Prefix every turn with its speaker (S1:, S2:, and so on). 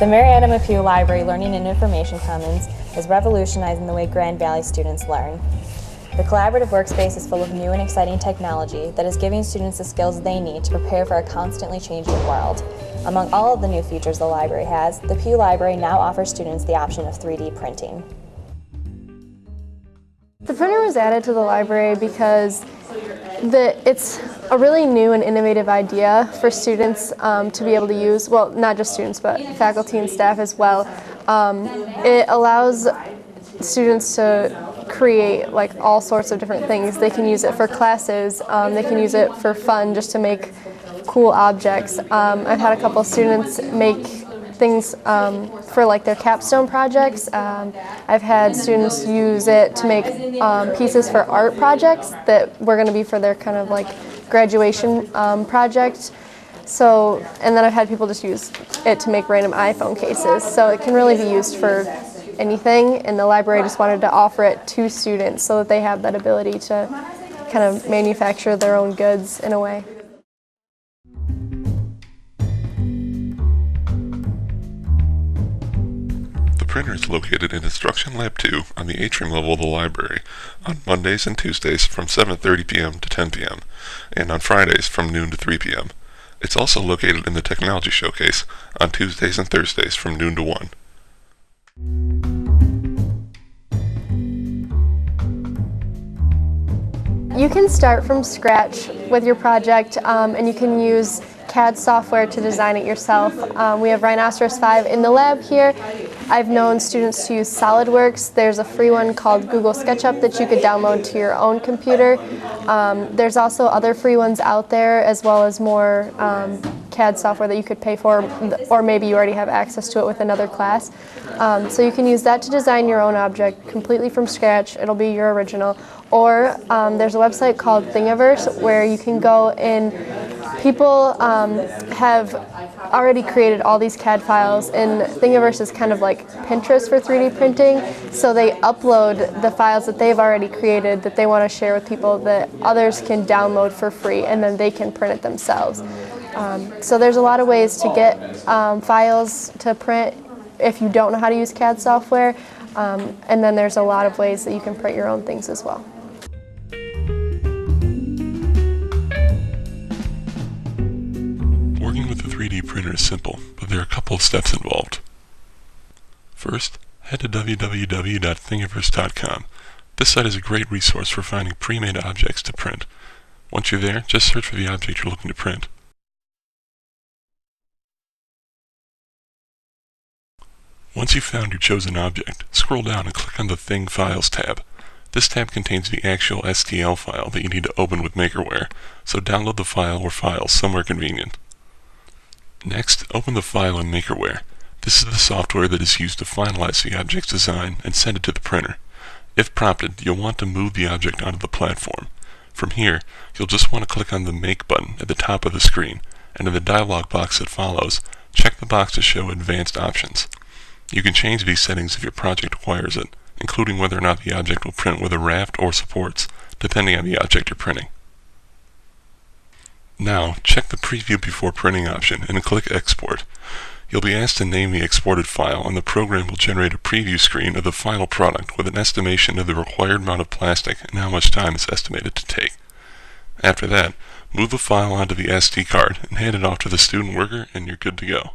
S1: The Mary Idema Pew Library Learning and Information Commons is revolutionizing the way Grand Valley students learn. The collaborative workspace is full of new and exciting technology that is giving students the skills they need to prepare for a constantly changing world. Among all of the new features the library has, the Pew Library now offers students the option of 3D printing.
S2: The printer was added to the library because it's a really new and innovative idea for students to be able to use, well, not just students, but faculty and staff as well. It allows students to create like all sorts of different things. They can use it for classes, they can use it for fun, just to make cool objects. I've had a couple students make things for like their capstone projects. I've had students use it to make pieces for art projects that were going to be for their kind of like graduation project. So, and then I've had people just use it to make random iPhone cases. So it can really be used for anything, and the library just wanted to offer it to students so that they have that ability to kind of manufacture their own goods in a way.
S3: The printer is located in Instruction Lab 2 on the atrium level of the library on Mondays and Tuesdays from 7:30 p.m. to 10 p.m. and on Fridays from noon to 3 p.m. It's also located in the Technology Showcase on Tuesdays and Thursdays from noon to 1.
S2: You can start from scratch with your project, and you can use CAD software to design it yourself. We have Rhinoceros 5 in the lab here. I've known students to use SolidWorks. There's a free one called Google SketchUp that you could download to your own computer. There's also other free ones out there, as well as more CAD software that you could pay for, or maybe you already have access to it with another class. So you can use that to design your own object completely from scratch. It'll be your original. Or there's a website called Thingiverse where you can go and people have already created all these CAD files, and Thingiverse is kind of like Pinterest for 3D printing. So they upload the files that they've already created that they want to share with people that others can download for free, and then they can print it themselves. So there's a lot of ways to get files to print if you don't know how to use CAD software, and then there's a lot of ways that you can print your own things as well.
S3: Working with a 3D printer is simple, but there are a couple of steps involved. First, head to www.thingiverse.com. This site is a great resource for finding pre-made objects to print. Once you're there, just search for the object you're looking to print. Once you've found your chosen object, scroll down and click on the Thing Files tab. This tab contains the actual STL file that you need to open with Makerware, so download the file or files somewhere convenient. Next, open the file in Makerware. This is the software that is used to finalize the object's design and send it to the printer. If prompted, you'll want to move the object onto the platform. From here, you'll just want to click on the Make button at the top of the screen, and in the dialog box that follows, check the box to show Advanced Options. You can change these settings if your project requires it, including whether or not the object will print with a raft or supports, depending on the object you're printing. Now, check the Preview Before Printing option and click Export. You'll be asked to name the exported file, and the program will generate a preview screen of the final product with an estimation of the required amount of plastic and how much time it's estimated to take. After that, move the file onto the SD card and hand it off to the student worker, and you're good to go.